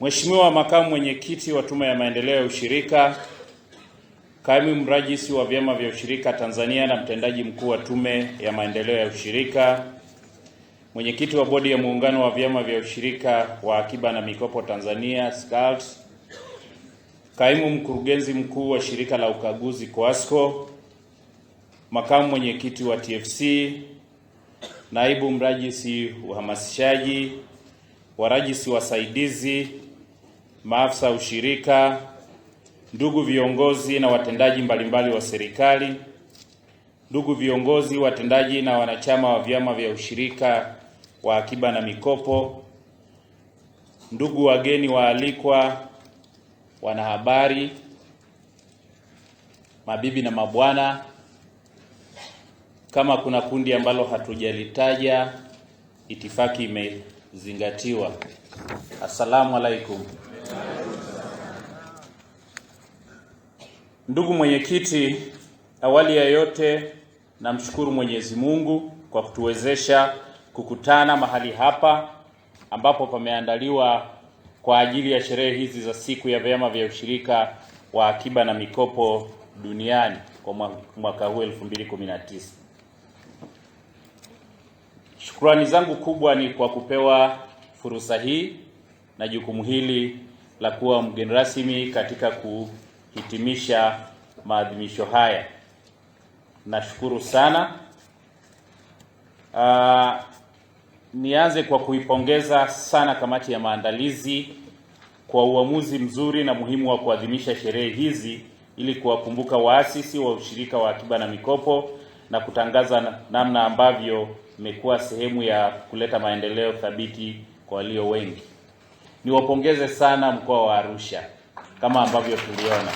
Mheshimiwa Makamu Mwenyekiti wa Tume ya Maendeleo ya Ushirika, Kaimu Mrajisi wa Vyama vya Ushirika Tanzania na Mtendaji Mkuu wa Tume ya Maendeleo ya Ushirika, Mwenyekiti wa Bodi ya Muungano wa Vyama vya Ushirika wa Akiba na Mikopo Tanzania SCCULT, Kaimu Mkurugenzi Mkuu wa Shirika la Ukaguzi COASCO, Makamu Mwenyekiti wa TFC, Naibu Mrajisi Uhamasishaji, warajisi wasaidizi, maafisa ushirika, ndugu viongozi na watendaji mbalimbali wa serikali, ndugu viongozi, watendaji na wanachama wa vyama vya ushirika wa akiba na mikopo, ndugu wageni waalikwa, wanahabari, mabibi na mabwana, kama kuna kundi ambalo hatujalitaja, itifaki imezingatiwa. Assalamu alaikum. Ndugu mwenyekiti, awali ya yote namshukuru Mwenyezi Mungu kwa kutuwezesha kukutana mahali hapa ambapo pameandaliwa kwa ajili ya sherehe hizi za siku ya vyama vya ushirika wa akiba na mikopo duniani kwa mwaka huu 2019. Shukrani zangu kubwa ni kwa kupewa fursa hii na jukumu hili la kuwa mgeni rasmi katika kuhitimisha maadhimisho haya. Nashukuru sana. Nianze kwa kuipongeza sana kamati ya maandalizi kwa uamuzi mzuri na muhimu wa kuadhimisha sherehe hizi ili kuwakumbuka waasisi wa ushirika wa akiba na mikopo na kutangaza namna ambavyo imekuwa sehemu ya kuleta maendeleo thabiti kwa walio wengi. Niwapongeze sana mkoa wa Arusha kama ambavyo tuliona,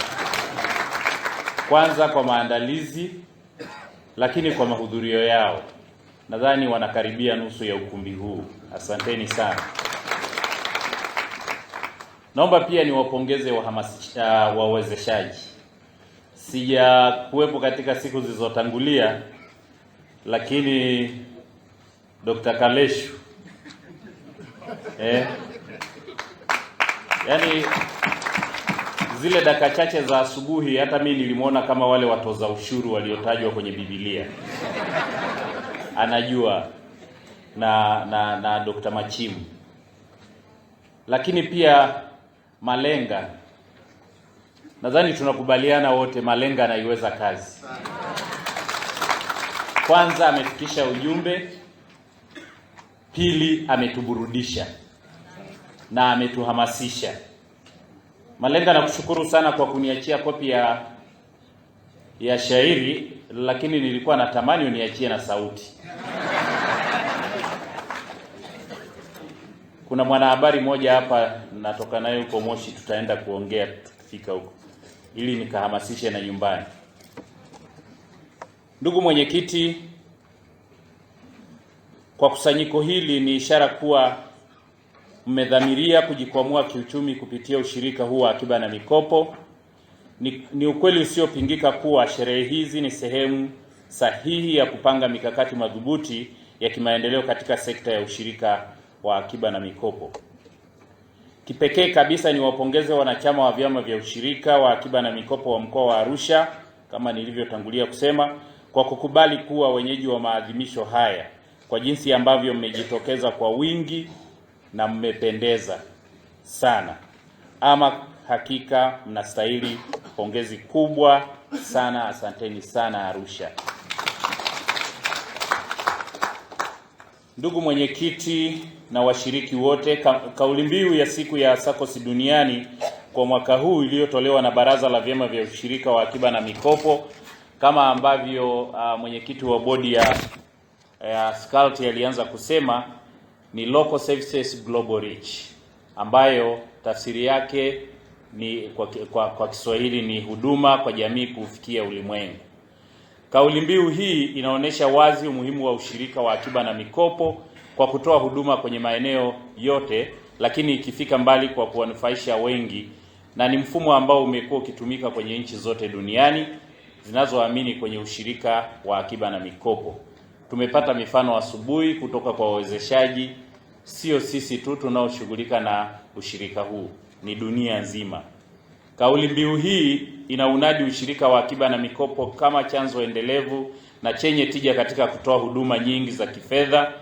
kwanza kwa maandalizi, lakini kwa mahudhurio yao. Nadhani wanakaribia nusu ya ukumbi huu. Asanteni sana. Naomba pia niwapongeze wawezeshaji. Sija kuwepo katika siku zilizotangulia, lakini Dr. Kaleshu yani zile dakika chache za asubuhi hata mimi nilimuona kama wale watoza ushuru waliotajwa kwenye Biblia. Anajua na Dr. Machimu. Lakini pia Malenga. Nadhani tunakubaliana wote Malenga anaiweza kazi. Kwanza amefikisha ujumbe, pili ametuburudisha na ametuhamasisha. Malenga, nakushukuru sana kwa kuniachia kopi ya shairi, lakini nilikuwa natamani uniachie na sauti. Kuna mwanahabari mmoja hapa natoka naye huko Moshi, tutaenda kuongea tukifika huko ili nikahamasishe na nyumbani. Ndugu mwenyekiti, kwa kusanyiko hili ni ishara kuwa mmedhamiria kujikwamua kiuchumi kupitia ushirika huu wa akiba na mikopo. Ni ukweli usiopingika kuwa sherehe hizi ni sehemu sahihi ya kupanga mikakati madhubuti ya kimaendeleo katika sekta ya ushirika wa akiba na mikopo. Kipekee kabisa ni wapongeze wanachama wa vyama vya ushirika wa akiba na mikopo wa mkoa wa Arusha, kama nilivyotangulia kusema, kwa kukubali kuwa wenyeji wa maadhimisho haya, kwa jinsi ambavyo mmejitokeza kwa wingi na mmependeza sana. Ama hakika mnastahili pongezi kubwa sana. Asanteni sana Arusha. Ndugu mwenyekiti na washiriki wote, kauli mbiu ya siku ya SACCOS duniani kwa mwaka huu iliyotolewa na Baraza la Vyama vya Ushirika wa Akiba na Mikopo, kama ambavyo mwenyekiti wa bodi ya SCCULT alianza kusema, ni Local Services Global Reach, ambayo tafsiri yake ni kwa Kiswahili ni huduma kwa jamii kufikia ulimwengu. Kauli mbiu hii inaonyesha wazi umuhimu wa ushirika wa akiba na mikopo kwa kutoa huduma kwenye maeneo yote, lakini ikifika mbali kwa kuwanufaisha wengi, na ni mfumo ambao umekuwa ukitumika kwenye nchi zote duniani zinazoamini kwenye ushirika wa akiba na mikopo. Tumepata mifano asubuhi kutoka kwa wawezeshaji sio sisi tu tunaoshughulika na ushirika huu, ni dunia nzima. Kauli mbiu hii inaunadi ushirika wa akiba na mikopo kama chanzo endelevu na chenye tija katika kutoa huduma nyingi za kifedha,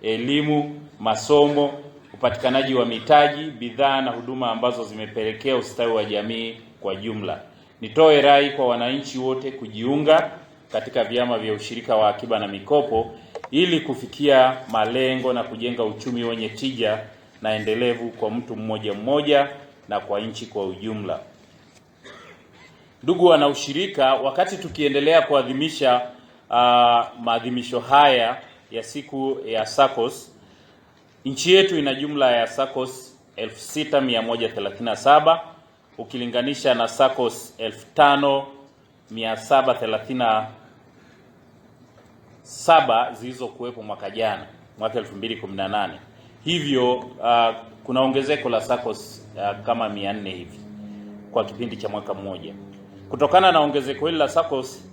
elimu, masomo, upatikanaji wa mitaji, bidhaa na huduma ambazo zimepelekea ustawi wa jamii kwa jumla. Nitoe rai kwa wananchi wote kujiunga katika vyama vya ushirika wa akiba na mikopo ili kufikia malengo na kujenga uchumi wenye tija na endelevu kwa mtu mmoja mmoja na kwa nchi kwa ujumla. Ndugu wanaushirika, wakati tukiendelea kuadhimisha maadhimisho haya ya siku ya SACCOS, nchi yetu ina jumla ya SACCOS 6137 ukilinganisha na SACCOS 5737 zilizokuwepo mwaka jana, mwaka 2018. Hivyo kuna ongezeko la SACCOS kama 400 hivi kwa kipindi cha mwaka mmoja. Kutokana na ongezeko hili la SACCOS,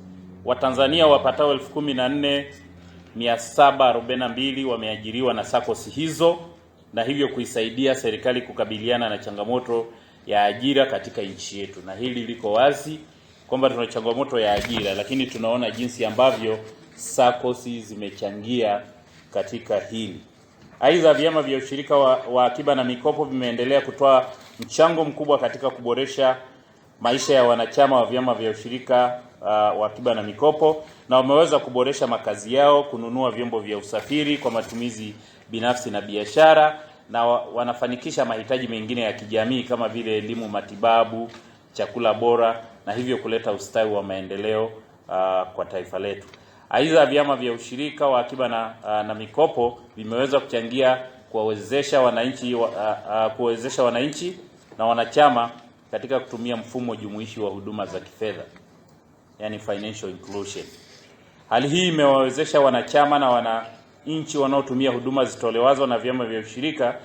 Watanzania wapatao 14742 wameajiriwa na SACCOS hizo, na hivyo kuisaidia serikali kukabiliana na changamoto ya ajira katika nchi yetu. Na hili liko wazi kwamba tuna changamoto ya ajira, lakini tunaona jinsi ambavyo SACCOS zimechangia katika hili. Aidha, vyama vya ushirika wa akiba na mikopo vimeendelea kutoa mchango mkubwa katika kuboresha maisha ya wanachama wa vyama vya ushirika wa akiba na mikopo, na wameweza kuboresha makazi yao, kununua vyombo vya usafiri kwa matumizi binafsi na biashara, na wanafanikisha mahitaji mengine ya kijamii kama vile elimu, matibabu, chakula bora, na hivyo kuleta ustawi wa maendeleo kwa taifa letu. Aidha, vyama vya ushirika wa akiba na mikopo vimeweza kuchangia kuwawezesha wananchi na wanachama katika kutumia mfumo jumuishi wa huduma za kifedha, yani financial inclusion. Hali hii imewawezesha wanachama na wananchi wanaotumia huduma zitolewazo na vyama vya ushirika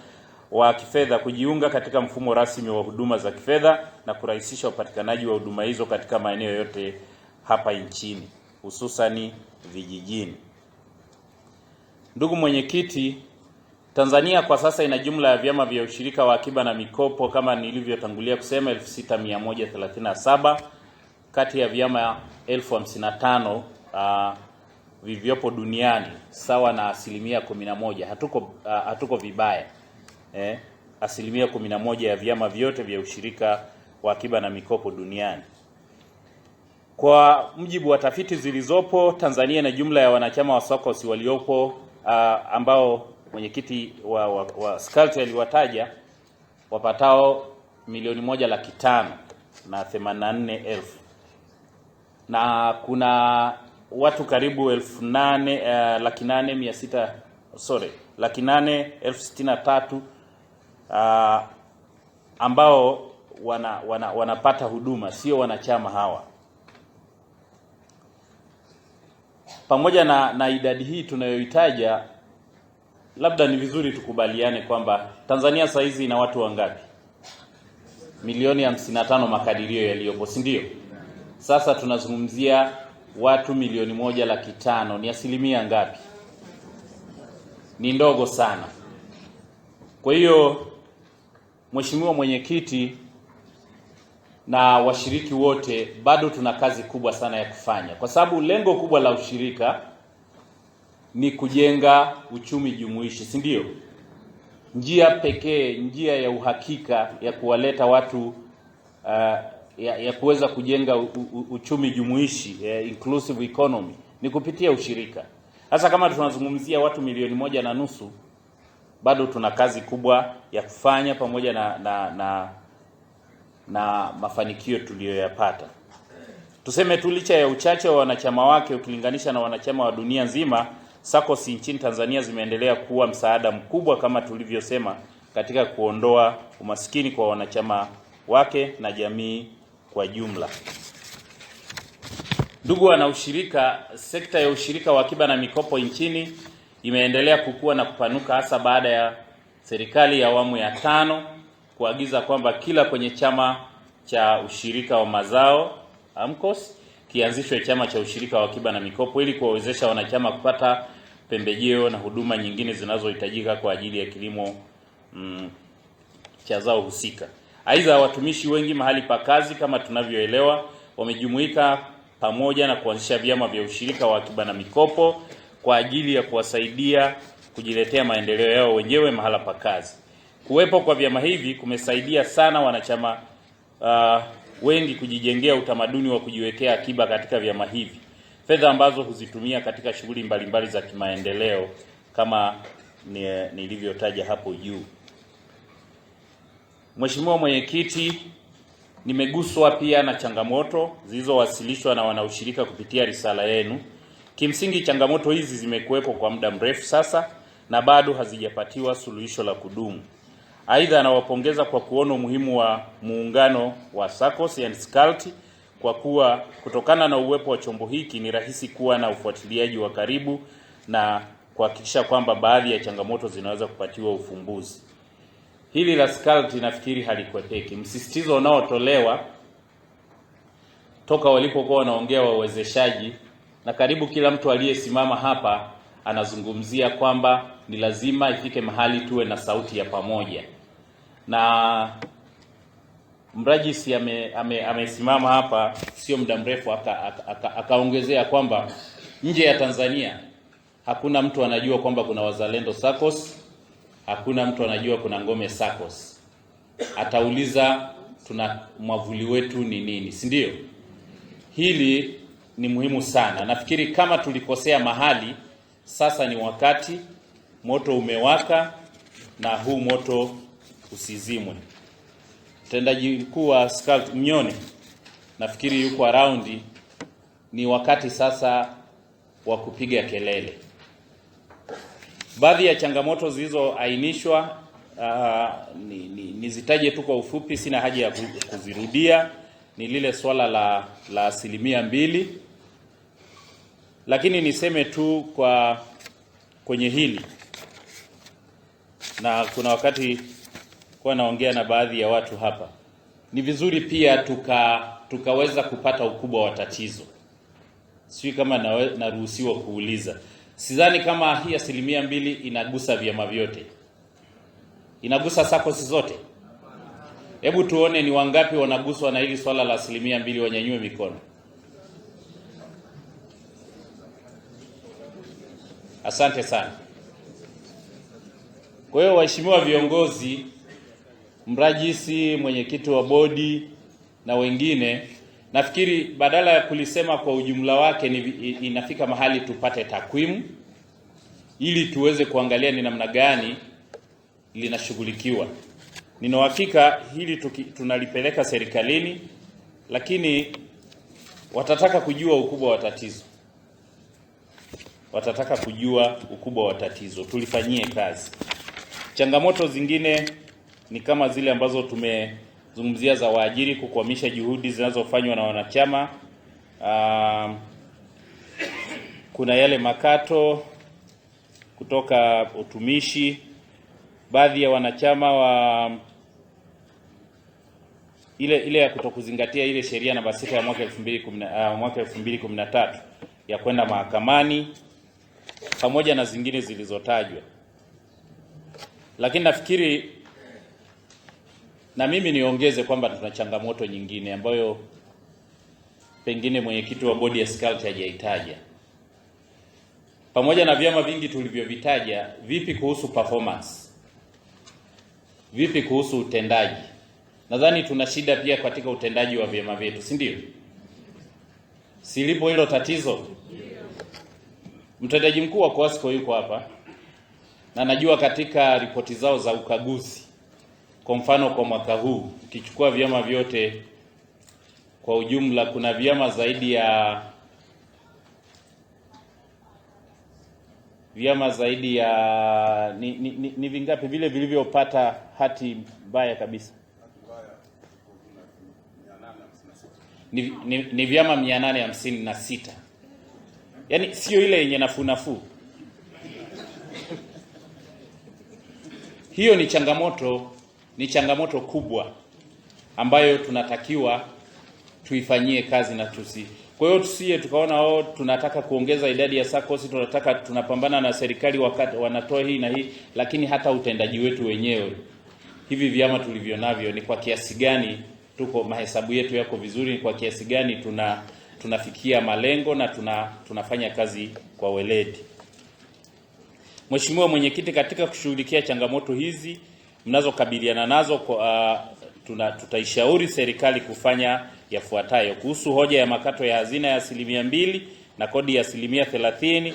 wa kifedha kujiunga katika mfumo rasmi wa huduma za kifedha na kurahisisha upatikanaji wa huduma hizo katika maeneo yote hapa nchini, hususani vijijini. Ndugu mwenyekiti, Tanzania kwa sasa ina jumla ya vyama vya ushirika wa akiba na mikopo kama nilivyotangulia kusema 6137 kati ya vyama 1055 vivyopo duniani, sawa na 11%. Hatuko vibaya. Asilimia 11 ya vyama vyote vya ushirika wa akiba na mikopo duniani. Kwa mujibu wa tafiti zilizopo, Tanzania ina jumla ya wanachama wa SACCOS waliopo ambao mwenyekiti wa SCCULT aliwataja wapatao 1,584,000, na kuna watu karibu 863,000 ambao wanapata huduma, sio wanachama hawa. Pamoja na idadi hii tunayoitaja, labda ni vizuri tukubaliane kwamba Tanzania sasa hizi ina watu wangapi? Milioni 55 makadirio yaliyopo, si ndio? Sasa tunazungumzia watu milioni 1,500,000. Ni asilimia ngapi? Ni ndogo sana. Kwa hiyo Mheshimiwa Mwenyekiti na washiriki wote, bado tuna kazi kubwa sana ya kufanya, kwa sababu lengo kubwa la ushirika ni kujenga uchumi jumuishi, si ndio? Njia pekee, njia ya uhakika ya kuwaleta watu ya kuweza kujenga uchumi jumuishi, inclusive economy, ni kupitia ushirika. Sasa kama tunazungumzia watu 1,500,000, bado tuna kazi kubwa ya kufanya, pamoja na mafanikio tuliyoyapata. Tuseme tu, licha ya uchache wa wanachama wake ukilinganisha na wanachama wa dunia nzima, SACCOS nchini Tanzania zimeendelea kuwa msaada mkubwa kama tulivyosema katika kuondoa umaskini kwa wanachama wake na jamii kwa jumla. Ndugu wanaushirika, sekta ya ushirika wa akiba na mikopo nchini imeendelea kukua na kupanuka, hasa baada ya serikali ya awamu ya 5 kuagiza kwamba kila kwenye chama cha ushirika wa mazao AMCOS kianzishwe chama cha ushirika wa akiba na mikopo ili kuwawezesha wanachama kupata pembejeo na huduma nyingine zinazohitajika kwa ajili ya kilimo cha zao husika. Aidha, watumishi wengi mahali pa kazi kama tunavyoelewa wamejumuika pamoja na kuanzisha vyama vya ushirika wa akiba na mikopo kwa ajili ya kuwasaidia kujiletea maendeleo yao wenyewe mahala pa kazi. Kuwepo kwa vyama hivi kumesaidia sana wanachama wengi kujijengea utamaduni wa kujiwekea akiba katika vyama hivi, fedha ambazo huzitumia katika shughuli mbalimbali za kimaendeleo kama nilivyotaja hapo juu. Mheshimiwa Mwenyekiti, nimeguswa pia na changamoto zilizowasilishwa na wanaushirika kupitia risala yenu. Kimsingi changamoto hizi zimekuwepo kwa muda mrefu sasa na bado hazijapatiwa suluhisho la kudumu. Aidha, nawapongeza kwa kuona umuhimu wa muungano wa SACCOS and SCCULT kwa kuwa kutokana na uwepo wa chombo hiki ni rahisi kuwa na ufuatiliaji wa karibu na kuhakikisha kwamba baadhi ya changamoto zinaweza kupatiwa ufumbuzi. Hili la SCCULT nafikiri halikwepeki. Msisitizo unaotolewa toka walipokuwa wanaongea wawezeshaji, na karibu kila mtu aliyesimama hapa anazungumzia kwamba ni lazima ifike mahali tuwe na sauti ya pamoja. Na mrajisi amesimama hapa sio muda mrefu akaongezea kwamba nje ya Tanzania hakuna mtu anajua kwamba kuna Wazalendo SACCOS, hakuna mtu anajua kuna Ngome SACCOS. Atauliza tuna mwavuli wetu ni nini, si ndio? Hili ni muhimu sana. Nafikiri kama tulikosea mahali, sasa ni wakati, moto umewaka na huu moto usizimwe. Mtendaji mkuu wa SCCULT Mnyone nafikiri yuko around, ni wakati sasa wa kupiga kelele. Baadhi ya changamoto zilizoainishwa nizitaje tu kwa ufupi, sina haja ya kuzirudia. Ni lile swala la 2%, lakini niseme tu kwenye hili, na kuna wakati kwa naongea na baadhi ya watu hapa, ni vizuri pia tukaweza kupata ukubwa wa tatizo. Sio kama naruhusiwa kuuliza. Sidhani kama hii 2% inagusa vyama vyote. Inagusa SACCOS zote. Hebu tuone ni wangapi wanaguswa na hili swala la 2%, wanyanyue mikono. Asante sana. Kwa hiyo waheshimiwa viongozi, mrajisi, mwenyekiti wa bodi na wengine, nafikiri badala ya kulisema kwa ujumla wake inafika mahali tupate takwimu ili tuweze kuangalia ni namna gani linashughulikiwa. Nina uhakika hili tunalipeleka serikalini, lakini watataka kujua ukubwa wa tatizo. Watataka kujua ukubwa wa tatizo, tulifanyie kazi. Changamoto zingine ni kama zile ambazo tumezungumzia za waajiri kukwamisha juhudi zinazofanywa na wanachama. Kuna yale makato kutoka utumishi, baadhi ya wanachama wa ile ya kutokuzingatia ile sheria namba 6 ya mwaka 2013 ya kwenda mahakamani, pamoja na zingine zilizotajwa. Lakini nafikiri na mimi niongeze kwamba tuna changamoto nyingine ambayo pengine mwenyekiti wa bodi ya SCCULT hajaitaja. Pamoja na vyama vingi tulivyovitaja, vipi kuhusu performance? Vipi kuhusu utendaji? Nadhani tuna shida pia katika utendaji wa vyama vyetu, si ndio? Silipo hilo tatizo? Mtendaji mkuu wa COASCO yuko hapa, na najua katika ripoti zao za ukaguzi, kwa mfano kwa mwaka huu ukichukua vyama vyote kwa ujumla, kuna vyama zaidi ya ni vingapi vile vilivyopata hati mbaya kabisa? Ni vyama 856. Yaani sio ile yenye nafuu. Hiyo ni changamoto kubwa ambayo tunatakiwa tuifanyie kazi na Kwa hiyo tusiye tukaona tunataka kuongeza idadi ya SACCOS, tunapambana na serikali wakati wanatoa hii na hii, lakini hata utendaji wetu wenyewe, hivi vyama tulivyo navyo, ni kwa kiasi gani tuko, mahesabu yetu yako vizuri, ni kwa kiasi gani tunafikia malengo na tunafanya kazi kwa weledi. Mheshimiwa Mwenyekiti, katika kushughulikia changamoto hizi mnazokabiliana nazo, tutaishauri serikali kufanya yafuatayo: kuhusu hoja ya makato ya hazina ya 2% na kodi ya 30%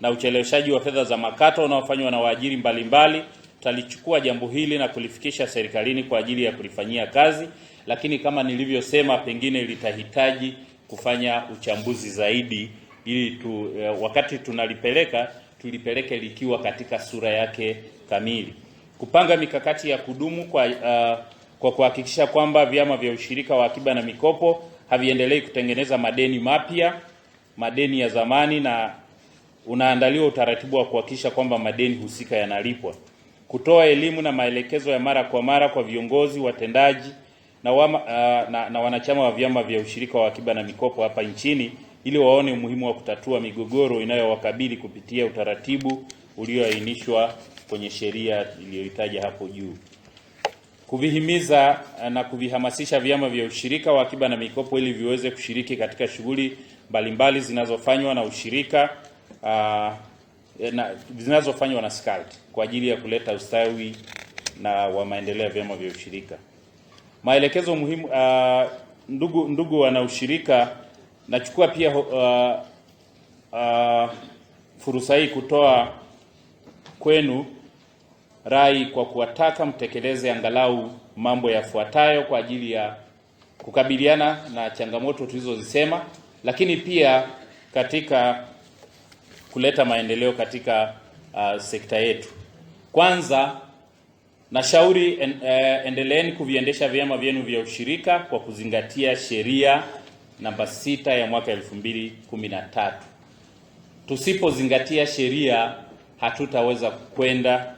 na ucheleweshaji wa fedha za makato unaofanywa na waajiri mbalimbali, tutalichukua jambo hili na kulifikisha serikalini kwa ajili ya kulifanyia kazi, lakini kama nilivyosema, pengine litahitaji kufanya uchambuzi zaidi ili wakati tulipeleke likiwa katika sura yake kamili. Kupanga mikakati ya kudumu kwa kuhakikisha kwamba vyama vya ushirika wa akiba na mikopo haviendelei kutengeneza madeni mapya, madeni ya zamani, na unaandaliwa utaratibu wa kuhakikisha kwamba madeni husika yanalipwa. Kutoa elimu na maelekezo ya mara kwa mara kwa viongozi, watendaji na wanachama wa vyama vya ushirika wa akiba na mikopo hapa nchini ili waone umuhimu wa kutatua migogoro inayowakabili kupitia utaratibu ulioainishwa kwenye sheria iliyoitaja hapo juu. Kuvihimiza na kuvihamasisha vyama vya ushirika wa akiba na mikopo ili viweze kushiriki katika shughuli mbalimbali zinazofanywa na ushirika zinazofanywa na SCCULT kwa ajili ya kuleta ustawi na wa maendeleo ya vyama vya ushirika. Maelekezo muhimu, ndugu wana ushirika, nachukua pia fursa hii kutoa kwenu rai kwa kuwataka mtekeleze angalau mambo yafuatayo kwa ajili ya kukabiliana na changamoto tulizozisema, lakini pia katika kuleta maendeleo katika sekta yetu. Kwanza, nashauri endeleeni kuviendesha vyama vyenu vya ushirika kwa kuzingatia sheria namba 6 ya mwaka 2013. Tusipozingatia sheria hatutaweza kwenda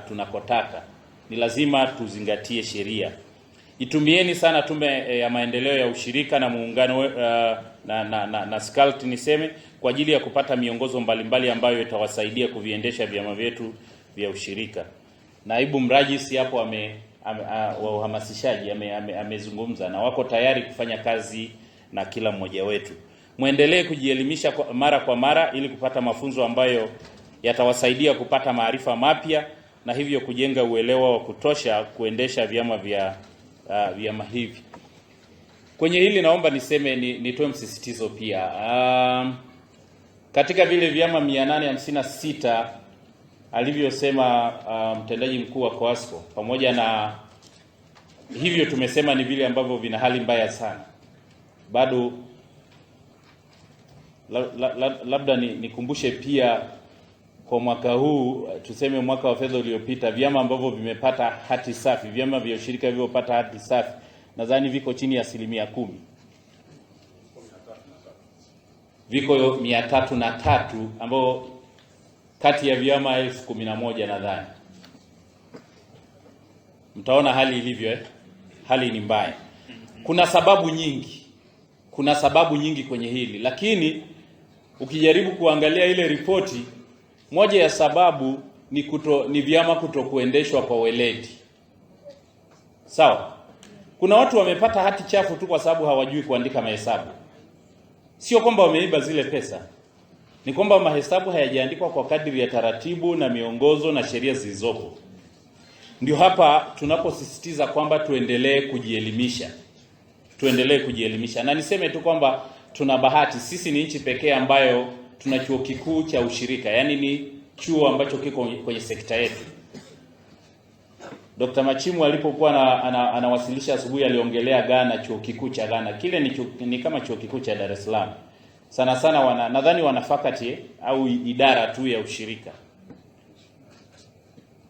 tunakotaka. Ni lazima tuzingatie sheria. Itumieni sana Tume ya Maendeleo ya Ushirika na muungano na SCCULT niseme kwa ajili ya kupata miongozo mbalimbali ambayo itawasaidia kuviendesha vyama vyetu vya ushirika. Naibu mrajisi hapo wa uhamasishaji amezungumza na wako tayari kufanya kazi na kila mmoja wetu. Muendelee kujielimisha mara kwa mara ili kupata mafunzo ambayo yatawasaidia kupata maarifa mapya na hivyo kujenga uelewa wa kutosha kuendesha vyama vyama hivi. Kwenye hili naomba niseme nitoe msisitizo pia. Katika vile vyama 856 alivyosema mtendaji mkuu wa COASCO, pamoja na hivyo tumesema ni vile ambavyo vina hali mbaya sana, bado labda nikumbushe pia kwa mwaka huu, tuseme mwaka wa fedha uliopita, vyama ambavyo vimepata hati safi, vyama vya ushirika vilivyopata hati safi, nadhani viko chini ya 10%. Viko 303 ambao kati ya vyama 11,000 nadhani. Mtaona hali ilivyo hali ni mbaya. Kuna sababu nyingi kwenye hili, lakini ukijaribu kuangalia ile ripoti, moja ya sababu ni vyama kutokuendeshwa kwa weledi. Sawa? Kuna watu wamepata hati chafu tu kwa sababu hawajui kuandika mahesabu. Sio kwamba wameiba zile pesa. Ni kwamba mahesabu hayajaandikwa kwa kadiri ya taratibu na miongozo na sheria zilizopo. Ndio hapa tunaposisitiza kwamba tuendelee kujielimisha. Na niseme tu kwamba tuna bahati, sisi ni nchi pekee ambayo tuna chuo kikuu cha ushirika, yani ni chuo ambacho kiko kwenye sekta yetu. Dr. Machimu alipokuwa anawasilisha asubuhi aliongelea Ghana, chuo kikuu cha Ghana. Kile ni kama chuo kikuu cha Dar es Salaam. Sana nadhani wana faculty au idara tu ya ushirika.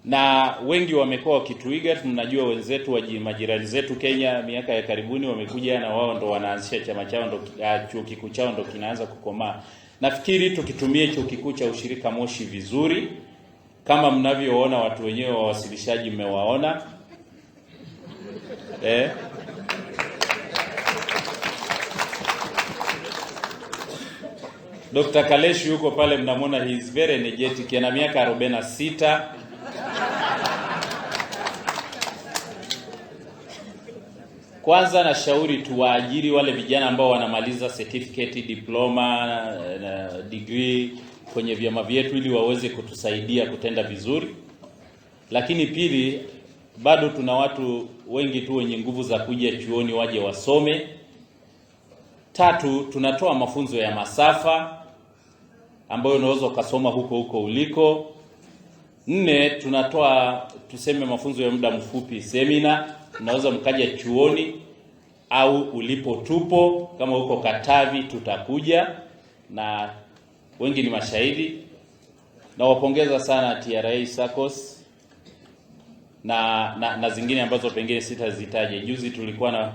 Na wengi wamekuwa wakituiga. Tunajua wenzetu majirani zetu Kenya miaka ya karibuni wamekuja na wao ndo wanaanzisha chama chao, ndo chuo kikuu chao ndo kinaanza kukomaa. Nafikiri tukitumie chuo kikuu cha ushirika Moshi vizuri, kama mnavyoona watu wenyewe wawasilishaji mmewaona, Dr. Kaleshi yuko pale, mnamwona, he is very energetic, ana miaka 46. Kwanza na shauri tuwaajiri wale vijana ambao wanamaliza certificate, diploma na degree kwenye vyama vyetu ili waweze kutusaidia kutenda vizuri. Lakini pili, bado tuna watu wengi tu wenye nguvu za kuja chuoni waje wasome. Tatu, tunatoa mafunzo ya masafa ambayo unaweza ukasoma huko huko uliko. 4, tunatoa tuseme mafunzo ya muda mfupi, seminar. Unaweza mkaja chuoni au ulipo tupo, kama huko Katavi tutakuja, na wengi ni mashahidi. Na wapongeza sana TRA SACCOS na zingine ambazo pengine sitazitaje. Juzi tulikuwa na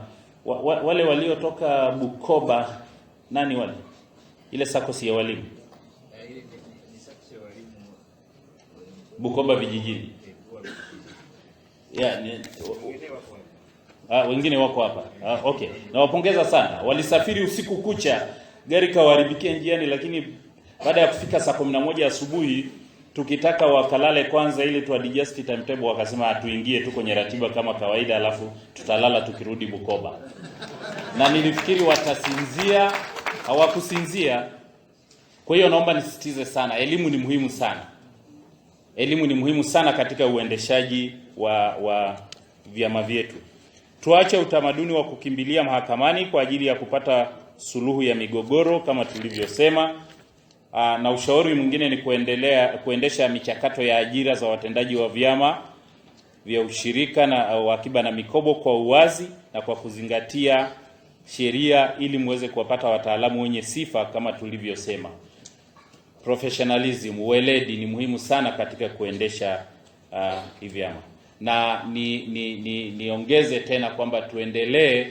wale waliotoka Bukoba, nani wale? Ile SACCOS ya walimu. Bukoba vijijini. Wengine wako hapa. Okay. Na wapongeza sana. Walisafiri usiku kucha, gari kawaharibikia njiani, lakini baada ya kufika saa 11 asubuhi tukitaka wakalale kwanza ili tu adjust timetable, wakasema tuingie tu kwenye ratiba kama kawaida, alafu tutalala tukirudi Bukoba. Na nilifikiri watasinzia, hawakusinzia. Kwa hiyo naomba nisisitize sana, elimu ni muhimu sana. Elimu ni muhimu sana katika uendeshaji wa vyama vyetu. Tuache utamaduni wa kukimbilia mahakamani kwa ajili ya kupata suluhu ya migogoro kama tulivyosema. Na ushauri mwingine ni kuendesha michakato ya ajira za watendaji wa vyama vya ushirika na akiba na mikopo kwa uwazi na kwa kuzingatia sheria ili muweze kuwapata wataalamu wenye sifa kama tulivyosema. Professionalism, weledi ni muhimu sana katika kuendesha vyama. Na niongeze tena kwamba tuendelee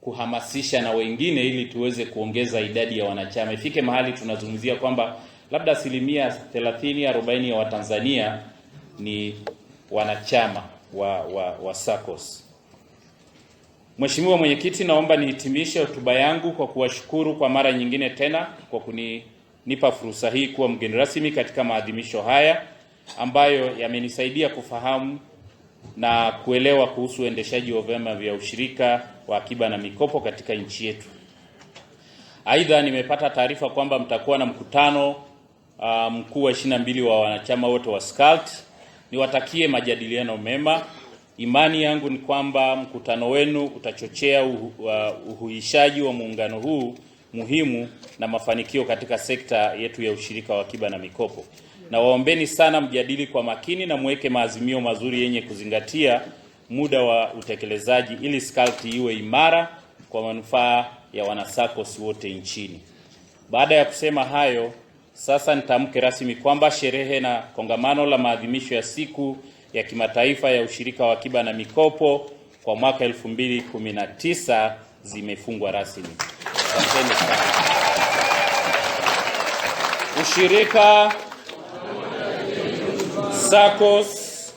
kuhamasisha na wengine ili tuweze kuongeza idadi ya wanachama. Ifike mahali tunazungumzia kwamba labda 30-40 ya Watanzania ni wanachama wa SACCOS. Mheshimiwa Mwenyekiti, naomba nihitimishe hotuba yangu kwa kuwashukuru kwa mara nyingine tena kwa kunipa fursa hii kuwa mgeni rasmi katika maadhimisho haya ambayo yamenisaidia kufahamu na kuelewa kuhusu uendeshaji wa vyama vya ushirika wa akiba na mikopo katika nchi yetu. Aidha, nimepata taarifa kwamba mtakuwa na mkutano mkuu wa 22 wa wanachama wote wa SCCULT. Niwatakie majadiliano mema. Imani yangu ni kwamba mkutano wenu utachochea uhuishaji wa muungano huu muhimu na mafanikio katika sekta yetu ya ushirika wa akiba na mikopo. Na waombeni sana mjadili kwa makini na muweke maazimio mazuri yenye kuzingatia muda wa utekelezaji ili SCCULT iwe imara kwa manufaa ya wanasakos wote nchini. Baada ya kusema hayo, sasa nitamke rasmi kwamba sherehe na kongamano la maadhimisho ya siku ya kimataifa ya ushirika wa akiba na mikopo kwa mwaka 2019 zimefungwa rasmi. Asanteni sana. Ushirika SACCOS